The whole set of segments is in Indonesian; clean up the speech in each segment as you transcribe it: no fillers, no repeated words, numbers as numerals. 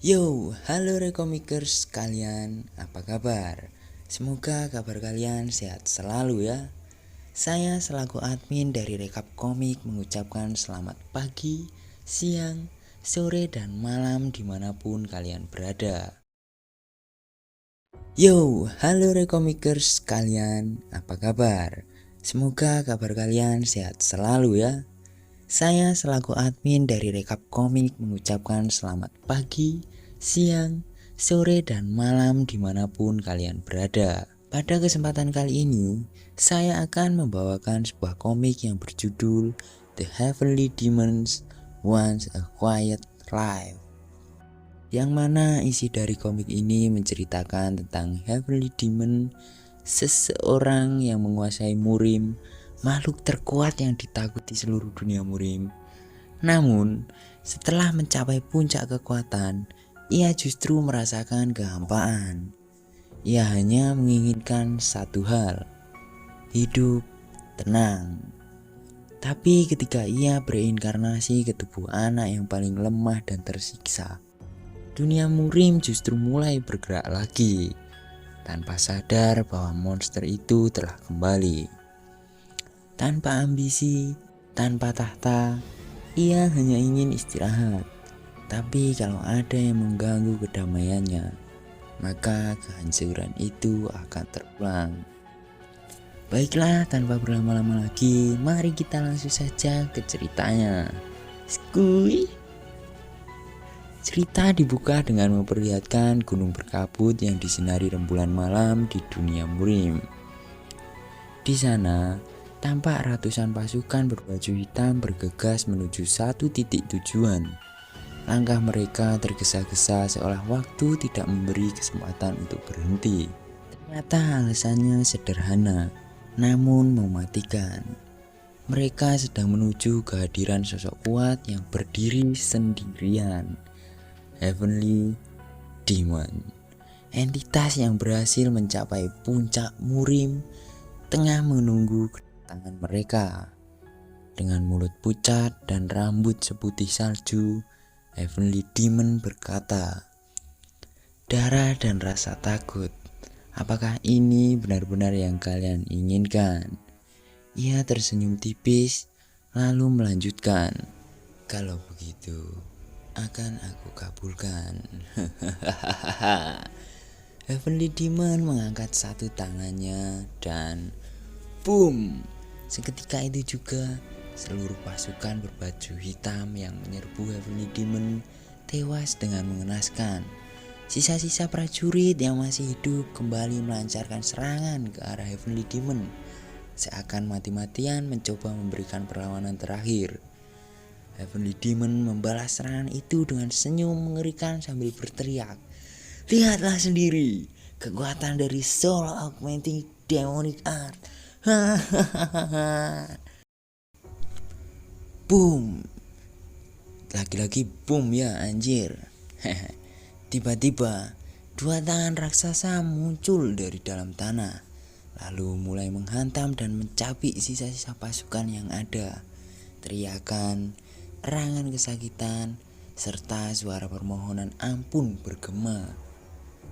Yo, halo Rekomikers kalian, apa kabar? Semoga kabar kalian sehat selalu ya. Saya selaku admin dari Rekap Komik mengucapkan selamat pagi, siang, sore, dan malam dimanapun kalian berada. Yo, halo Rekomikers kalian, apa kabar? Semoga kabar kalian sehat selalu ya. Saya selaku admin dari Rekap Komik mengucapkan selamat pagi, siang, sore, dan malam dimanapun kalian berada. Pada kesempatan kali ini, saya akan membawakan sebuah komik yang berjudul The Heavenly Demons Once a Quiet Life, yang mana isi dari komik ini menceritakan tentang Heavenly Demon, seseorang yang menguasai murim, makhluk terkuat yang ditakuti seluruh dunia murim. Namun, setelah mencapai puncak kekuatan, ia justru merasakan kehampaan. Ia hanya menginginkan satu hal, hidup tenang. Tapi ketika ia bereinkarnasi ke tubuh anak yang paling lemah dan tersiksa, dunia murim justru mulai bergerak lagi, tanpa sadar bahwa monster itu telah kembali. Tanpa ambisi, tanpa tahta, ia hanya ingin istirahat. Tapi kalau ada yang mengganggu kedamaiannya, maka kehancuran itu akan terulang. Baiklah, tanpa berlama-lama lagi, mari kita langsung saja ke ceritanya. Skuy. Cerita dibuka dengan memperlihatkan gunung berkabut yang disinari rembulan malam di dunia murim. Di sana, tampak ratusan pasukan berbaju hitam bergegas menuju satu titik tujuan. Langkah mereka tergesa-gesa seolah waktu tidak memberi kesempatan untuk berhenti. Ternyata alasannya sederhana, namun mematikan. Mereka sedang menuju kehadiran sosok kuat yang berdiri sendirian. Heavenly Demon, entitas yang berhasil mencapai puncak murim, tengah menunggu kedatangan mereka. Dengan mulut pucat dan rambut seputih salju, Heavenly Demon berkata, "Darah dan rasa takut, apakah ini benar-benar yang kalian inginkan?" Ia tersenyum tipis, lalu melanjutkan, "Kalau begitu, akan aku kabulkan." Heavenly Demon mengangkat satu tangannya dan boom! Seketika itu juga seluruh pasukan berbaju hitam yang menyerbu Heavenly Demon tewas dengan mengenaskan. Sisa-sisa prajurit yang masih hidup kembali melancarkan serangan ke arah Heavenly Demon, seakan mati-matian mencoba memberikan perlawanan terakhir. Heavenly Demon membalas serangan itu dengan senyum mengerikan sambil berteriak, "Lihatlah sendiri kekuatan dari Soul Augmenting Demonic Art." Hahaha. Boom. Lagi-lagi boom ya anjir. Tiba-tiba dua tangan raksasa muncul dari dalam tanah, lalu mulai menghantam dan mencabik sisa-sisa pasukan yang ada. Teriakan, erangan kesakitan, serta suara permohonan ampun bergema.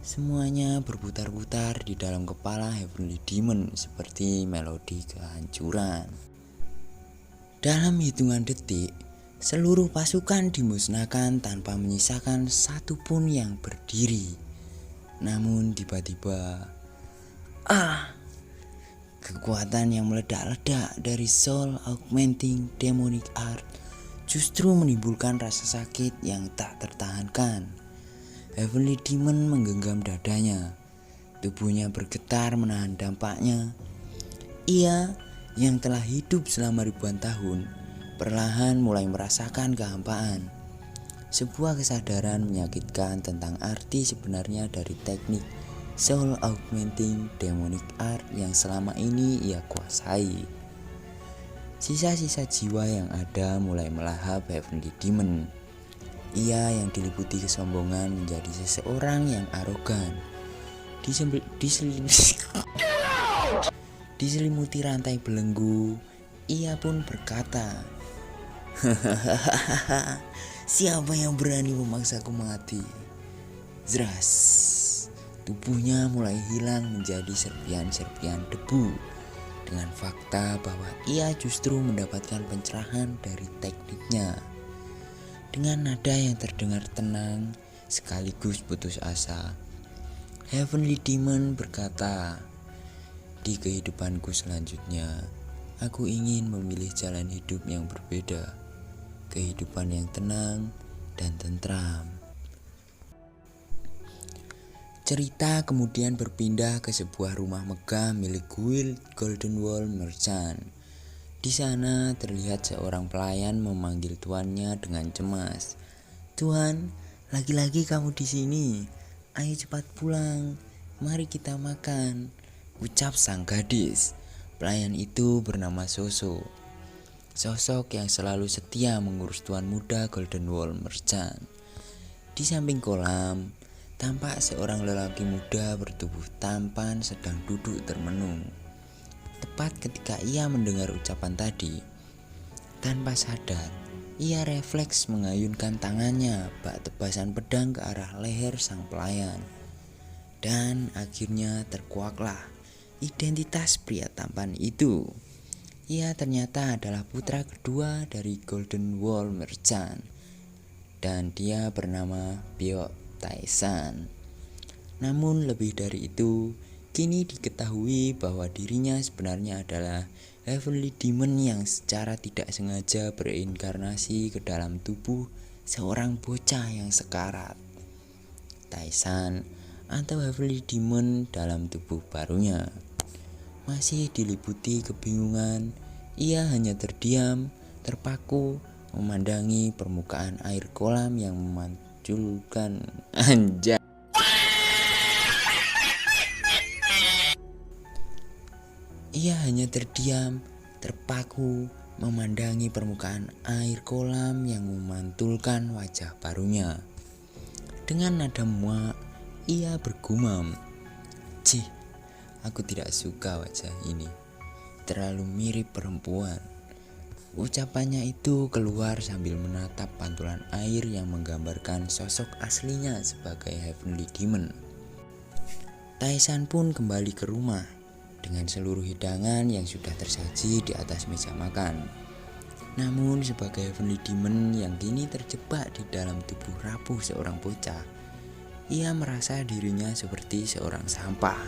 Semuanya berputar-putar di dalam kepala Heavenly Demon seperti melodi kehancuran. Dalam hitungan detik, seluruh pasukan dimusnahkan tanpa menyisakan satupun yang berdiri. Namun tiba-tiba, kekuatan yang meledak-ledak dari Soul Augmenting Demonic Art justru menimbulkan rasa sakit yang tak tertahankan. Heavenly Demon menggenggam dadanya, tubuhnya bergetar menahan dampaknya. Ia yang telah hidup selama ribuan tahun perlahan mulai merasakan kehampaan. Sebuah kesadaran menyakitkan tentang arti sebenarnya dari teknik Soul Augmenting Demonic Art yang selama ini ia kuasai. Sisa-sisa jiwa yang ada mulai melahap Heavenly Demon. Ia yang diliputi kesombongan menjadi seseorang yang arogan. Diselimuti rantai belenggu, ia pun berkata, "Hahaha, siapa yang berani memaksaku mati? Zras, tubuhnya mulai hilang menjadi serpian-serpian debu dengan fakta bahwa ia justru mendapatkan pencerahan dari tekniknya. Dengan nada yang terdengar tenang sekaligus putus asa, Heavenly Demon berkata, "Di kehidupanku selanjutnya, aku ingin memilih jalan hidup yang berbeda, kehidupan yang tenang dan tentram." Cerita kemudian berpindah ke sebuah rumah megah milik Guild Golden Wall Merchant. Di sana terlihat seorang pelayan memanggil tuannya dengan cemas. "Tuan, lagi-lagi kamu di sini. Ayo cepat pulang. Mari kita makan," ucap sang gadis. Pelayan itu bernama Soso. Sosok yang selalu setia mengurus tuan muda Golden Wall Merchant. Di samping kolam, tampak seorang lelaki muda bertubuh tampan sedang duduk termenung. Tepat ketika ia mendengar ucapan tadi, tanpa sadar, ia refleks mengayunkan tangannya bak tebasan pedang ke arah leher sang pelayan. Dan akhirnya terkuaklah identitas pria tampan itu. Ia ternyata adalah putra kedua dari Golden Wall Merchant, dan dia bernama Byeok Tae-san. Namun lebih dari itu, kini diketahui bahwa dirinya sebenarnya adalah Heavenly Demon yang secara tidak sengaja bereinkarnasi ke dalam tubuh seorang bocah yang sekarat. Tae-san atau Heavenly Demon dalam tubuh barunya masih diliputi kebingungan. Ia hanya terdiam, terpaku, memandangi permukaan air kolam yang memanculkan anjay. Ia hanya terdiam, terpaku, memandangi permukaan air kolam yang memantulkan wajah barunya. Dengan nada muak, ia bergumam, "Cih, aku tidak suka wajah ini. Terlalu mirip perempuan." Ucapannya itu keluar sambil menatap pantulan air yang menggambarkan sosok aslinya sebagai Heavenly Demon. Tae-san pun kembali ke rumah dengan seluruh hidangan yang sudah tersaji di atas meja makan. Namun sebagai Heavenly Demon yang kini terjebak di dalam tubuh rapuh seorang bocah, ia merasa dirinya seperti seorang sampah.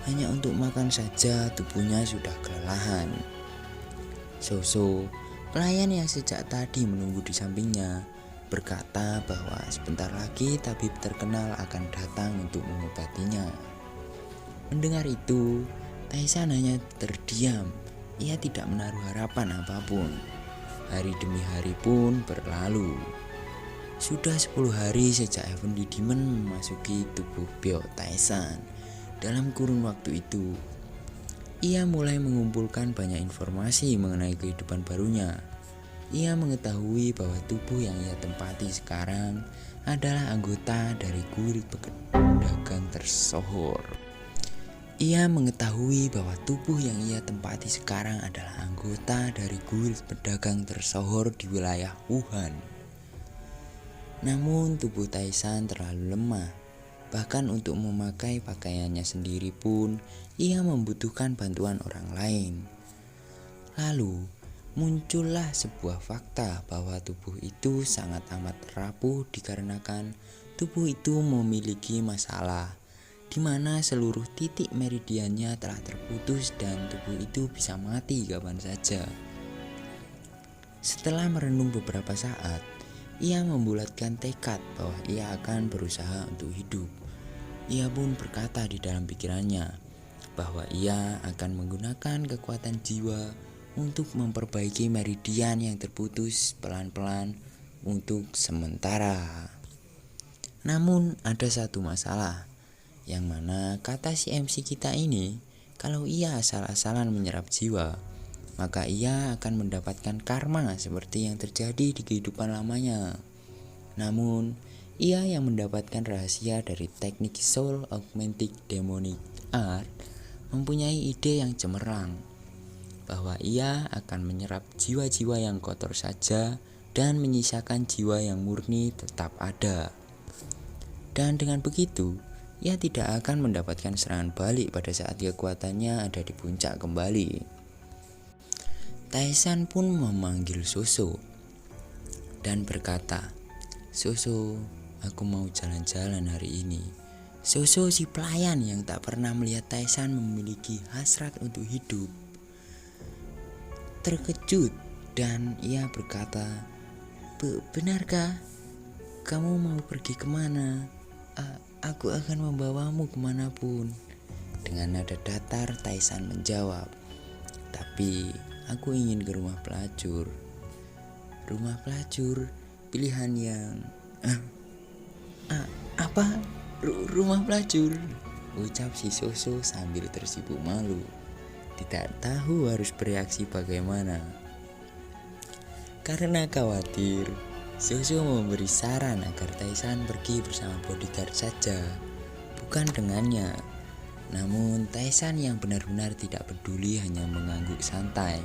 Hanya untuk makan saja tubuhnya sudah kelelahan. Soso, pelayan yang sejak tadi menunggu di sampingnya, berkata bahwa sebentar lagi tabib terkenal akan datang untuk mengobatinya. Mendengar itu, Tae-san hanya terdiam. Ia tidak menaruh harapan apapun. Hari demi hari pun berlalu. Sudah 10 hari sejak Heavenly Demon memasuki tubuh Byeok Tae-san. Dalam kurun waktu itu, ia mulai mengumpulkan banyak informasi mengenai kehidupan barunya. Ia mengetahui bahwa tubuh yang ia tempati sekarang adalah anggota dari Guild Pedagang Tersohor. Ia mengetahui bahwa tubuh yang ia tempati sekarang adalah anggota dari Guild Pedagang Tersohor di wilayah Wuhan. Namun tubuh Tae-san terlalu lemah. Bahkan untuk memakai pakaiannya sendiri pun ia membutuhkan bantuan orang lain. Lalu muncullah sebuah fakta bahwa tubuh itu sangat amat rapuh dikarenakan tubuh itu memiliki masalah, di mana seluruh titik meridiannya telah terputus dan tubuh itu bisa mati kapan saja. Setelah merenung beberapa saat, ia membulatkan tekad bahwa ia akan berusaha untuk hidup. Ia pun berkata di dalam pikirannya bahwa ia akan menggunakan kekuatan jiwa untuk memperbaiki meridian yang terputus pelan-pelan untuk sementara. Namun ada satu masalah, yang mana kata si MC kita ini, kalau ia asal-asalan menyerap jiwa, maka ia akan mendapatkan karma seperti yang terjadi di kehidupan lamanya. Namun, ia yang mendapatkan rahasia dari teknik Soul Augmented Demonic Art mempunyai ide yang cemerlang, bahwa ia akan menyerap jiwa-jiwa yang kotor saja dan menyisakan jiwa yang murni tetap ada. Dan dengan begitu, ia tidak akan mendapatkan serangan balik pada saat kekuatannya ada di puncak kembali. Taisan pun memanggil Soso dan berkata, "Soso, aku mau jalan-jalan hari ini." Soso si pelayan yang tak pernah melihat Taisan memiliki hasrat untuk hidup terkejut dan ia berkata, "Benarkah kamu mau pergi kemana? Aku akan membawamu kemanapun." Dengan nada datar Taisan menjawab, "Tapi aku ingin ke rumah pelacur." "Rumah pelacur? Pilihan yang apa? Rumah pelacur?" ucap si Soso sambil tersibuk malu. Tidak tahu harus bereaksi bagaimana. Karena khawatir, Soso memberi saran agar Taisan pergi bersama bodyguard saja, bukan dengannya. Namun Taisan yang benar-benar tidak peduli hanya mengangguk santai.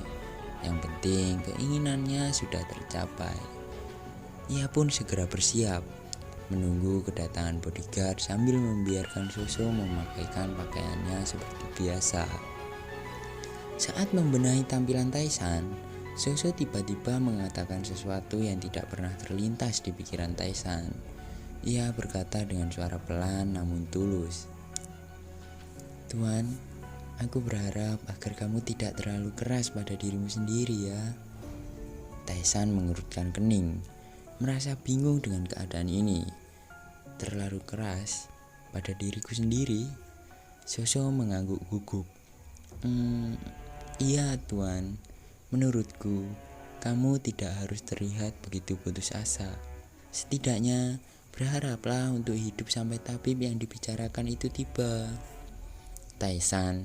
Yang penting keinginannya sudah tercapai. Ia pun segera bersiap, menunggu kedatangan bodyguard sambil membiarkan Soso memakaikan pakaiannya seperti biasa. Saat membenahi tampilan Taisan, Soso tiba-tiba mengatakan sesuatu yang tidak pernah terlintas di pikiran Taisan. Ia berkata dengan suara pelan namun tulus, "Tuan, aku berharap agar kamu tidak terlalu keras pada dirimu sendiri ya." Taisan mengerutkan kening, merasa bingung dengan keadaan ini. Terlalu keras pada diriku sendiri? Soso mengangguk gugup. Iya tuan, menurutku kamu tidak harus terlihat begitu putus asa. Setidaknya berharaplah untuk hidup sampai tabib yang dibicarakan itu tiba." Taisan,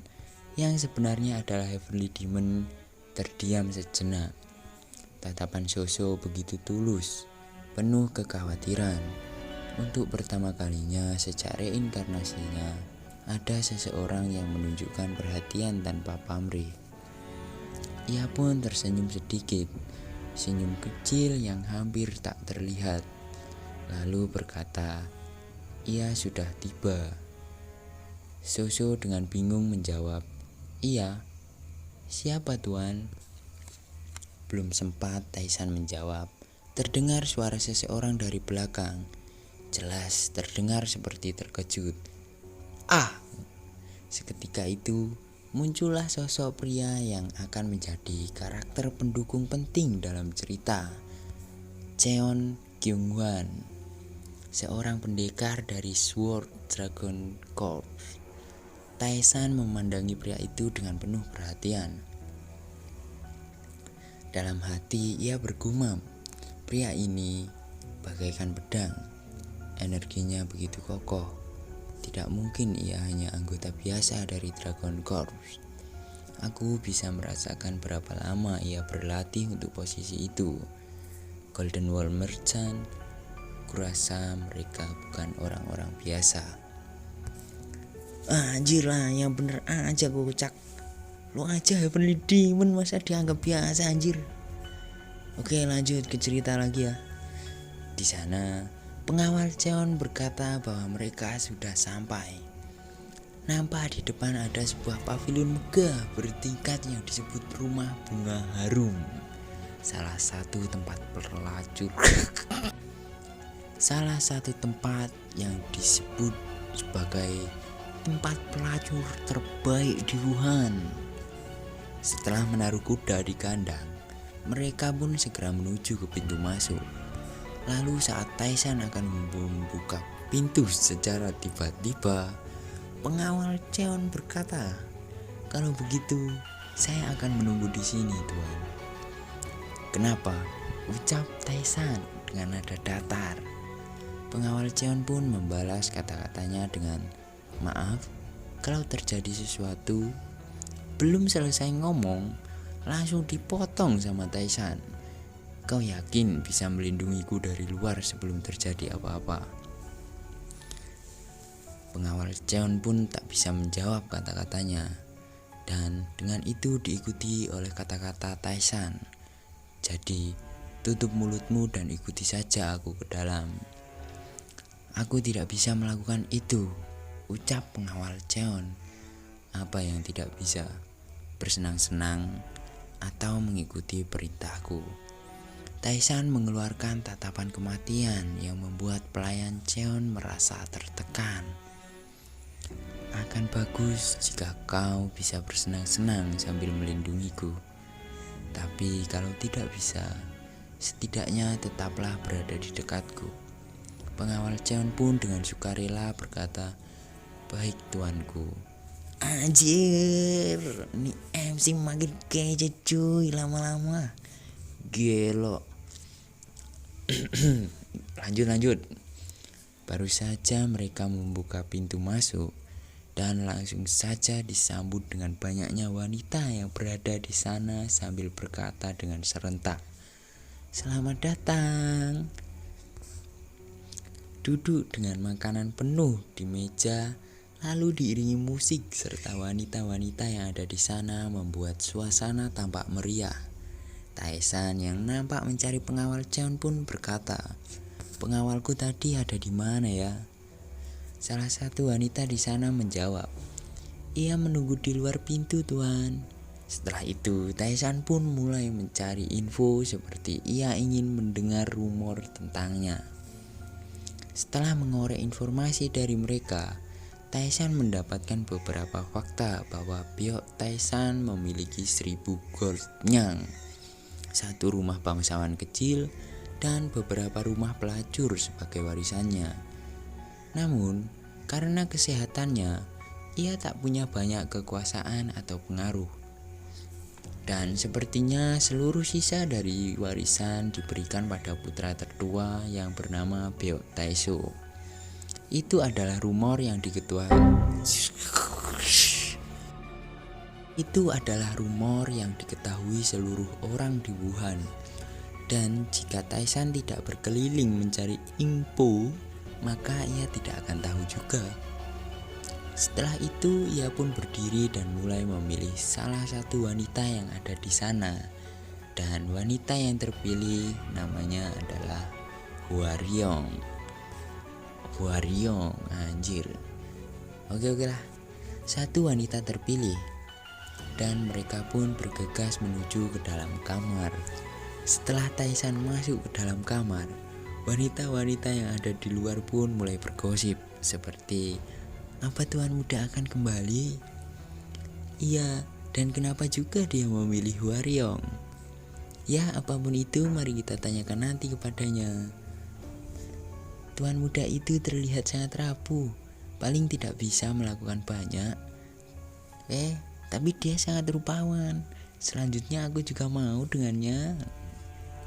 yang sebenarnya adalah Heavenly Demon, terdiam sejenak. Tatapan Soso begitu tulus, penuh kekhawatiran. Untuk pertama kalinya sejak reinkarnasinya, ada seseorang yang menunjukkan perhatian tanpa pamrih. Ia pun tersenyum sedikit, senyum kecil yang hampir tak terlihat. Lalu berkata, "Ia sudah tiba." Soso dengan bingung menjawab, "Iya, siapa tuan?" Belum sempat Taisan menjawab, terdengar suara seseorang dari belakang. Jelas terdengar seperti terkejut. "Ah!" Seketika itu muncullah sosok pria yang akan menjadi karakter pendukung penting dalam cerita. Cheon Kyung-hwan, seorang pendekar dari Sword Dragon Corps. Taisan memandangi pria itu dengan penuh perhatian. Dalam hati ia bergumam, pria ini bagaikan pedang. Energinya begitu kokoh. Tidak mungkin ia hanya anggota biasa dari Dragon Corps. Aku bisa merasakan berapa lama ia berlatih untuk posisi itu. Golden Wall Merchant, kurasa mereka bukan orang-orang biasa. Anjir lah, yang bener aja kocak. Lu aja Heavenly Demon masa dianggap biasa anjir. Oke, lanjut ke cerita lagi ya. Di sana pengawal Cheon berkata bahwa mereka sudah sampai. Nampak di depan ada sebuah pavilion megah bertingkat yang disebut Rumah Bunga Harum. Salah satu tempat Salah satu tempat yang disebut sebagai tempat pelacur terbaik di Wuhan. Setelah menaruh kuda di kandang, mereka pun segera menuju ke pintu masuk. Lalu saat Taisan akan membuka pintu secara tiba-tiba, pengawal Cheon berkata, "Kalau begitu, saya akan menunggu di sini, Tuan." "Kenapa?" ucap Taisan dengan nada datar. Pengawal Cheon pun membalas kata-katanya dengan, "Maaf, kalau terjadi sesuatu." Belum selesai ngomong, langsung dipotong sama Taisan. "Kau yakin bisa melindungiku dari luar sebelum terjadi apa-apa?" Pengawal Cheon pun tak bisa menjawab kata-katanya. Dan dengan itu diikuti oleh kata-kata Taisan, "Jadi, tutup mulutmu dan ikuti saja aku ke dalam." Aku tidak bisa melakukan itu, ucap pengawal Cheon. Apa yang tidak bisa? Bersenang-senang atau mengikuti perintahku? Taisan mengeluarkan tatapan kematian yang membuat pelayan Cheon merasa tertekan. Akan bagus jika kau bisa bersenang-senang sambil melindungiku. Tapi kalau tidak bisa, setidaknya tetaplah berada di dekatku. Pengawal Cheon pun dengan sukarela berkata, "Baik tuanku." Anjir, ini MC makin kece cuy lama-lama. Gelo. Lanjut. Baru saja mereka membuka pintu masuk dan langsung saja disambut dengan banyaknya wanita yang berada di sana sambil berkata dengan serentak, "Selamat datang." Duduk dengan makanan penuh di meja, lalu diiringi musik serta wanita-wanita yang ada di sana membuat suasana tampak meriah. Taisan yang nampak mencari pengawal Cheon pun berkata, "Pengawalku tadi ada di mana ya?" Salah satu wanita di sana menjawab, "Ia menunggu di luar pintu, tuan." Setelah itu, Taisan pun mulai mencari info seperti ia ingin mendengar rumor tentangnya. Setelah mengorek informasi dari mereka, Taisan mendapatkan beberapa fakta bahwa Pihak Taisan memiliki 1000 gold nyang, 1 rumah bangsawan kecil, dan beberapa rumah pelacur sebagai warisannya. Namun, karena kesehatannya, ia tak punya banyak kekuasaan atau pengaruh. Dan sepertinya seluruh sisa dari warisan diberikan pada putra tertua yang bernama Beok Taeso. Itu adalah rumor yang diketahui seluruh orang di Wuhan. Dan jika Taisan tidak berkeliling mencari info, maka ia tidak akan tahu juga. Setelah itu ia pun berdiri dan mulai memilih salah satu wanita yang ada di sana. Dan wanita yang terpilih namanya adalah Hwaryong. Anjir. Oke lah. Satu wanita terpilih. Dan mereka pun bergegas menuju ke dalam kamar. Setelah Taisan masuk ke dalam kamar, wanita-wanita yang ada di luar pun mulai bergosip seperti, "Apa tuan muda akan kembali? Iya, dan kenapa juga dia memilih Hwaryong? Ya, apapun itu mari kita tanyakan nanti kepadanya. Tuan muda itu terlihat sangat rapuh, paling tidak bisa melakukan banyak. Tapi dia sangat rupawan. Selanjutnya aku juga mau dengannya,"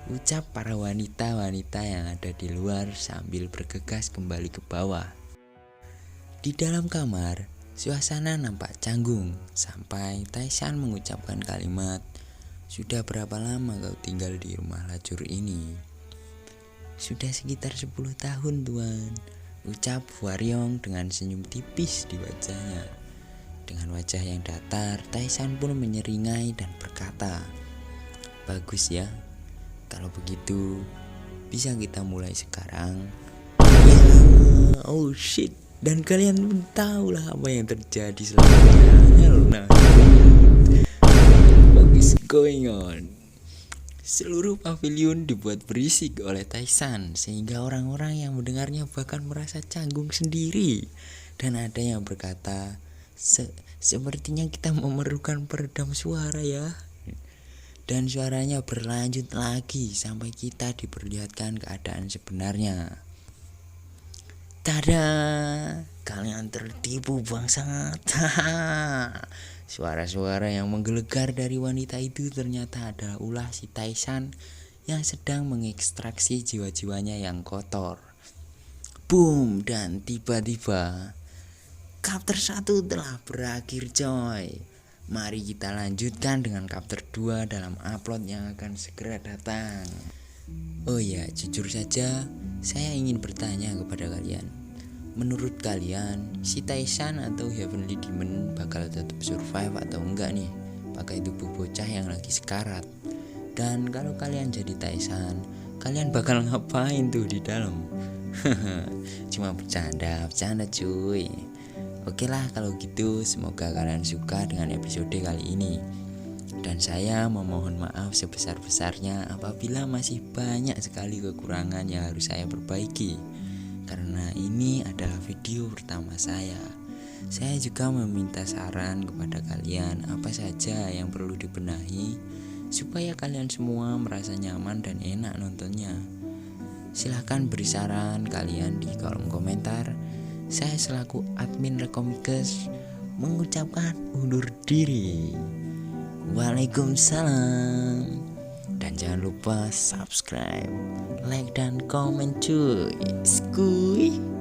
ucap para wanita-wanita yang ada di luar sambil bergegas kembali ke bawah. Di dalam kamar, suasana nampak canggung sampai Taisan mengucapkan kalimat, "Sudah berapa lama kau tinggal di rumah lacur ini?" "Sudah sekitar 10 tahun, tuan," ucap Hwaryong dengan senyum tipis di wajahnya. Dengan wajah yang datar, Taisan pun menyeringai dan berkata, "Bagus ya. Kalau begitu, bisa kita mulai sekarang." Oh shit. Dan kalian pun tahu lah apa yang terjadi selanjutnya. What is going on? Seluruh pavilion dibuat berisik oleh Taisan sehingga orang-orang yang mendengarnya bahkan merasa canggung sendiri. Dan ada yang berkata, sepertinya kita memerlukan peredam suara ya." Dan suaranya berlanjut lagi sampai kita diperlihatkan keadaan sebenarnya. Tada, kalian tertipu bangsat. Suara-suara yang menggelegar dari wanita itu ternyata adalah ulah si Taisan yang sedang mengekstraksi jiwa-jiwanya yang kotor. Boom, dan tiba-tiba chapter 1 telah berakhir coy. Mari kita lanjutkan dengan chapter 2 dalam upload yang akan segera datang. Oh ya, jujur saja saya ingin bertanya kepada kalian. Menurut kalian, si Taisan atau Heavenly Demon bakal tetap survive atau enggak nih pakai tubuh bocah yang lagi sekarat? Dan kalau kalian jadi Taisan, kalian bakal ngapain tuh di dalam? Cuma bercanda cuy. Oke lah kalau gitu, semoga kalian suka dengan episode kali ini. Dan saya memohon maaf sebesar-besarnya apabila masih banyak sekali kekurangan yang harus saya perbaiki. Karena ini adalah video pertama saya. Saya juga meminta saran kepada kalian apa saja yang perlu dibenahi supaya kalian semua merasa nyaman dan enak nontonnya. Silahkan beri saran kalian di kolom komentar. Saya selaku admin Rekomikers mengucapkan undur diri. Waalaikumsalam. Dan jangan lupa subscribe, like dan komen cuy. Skuy.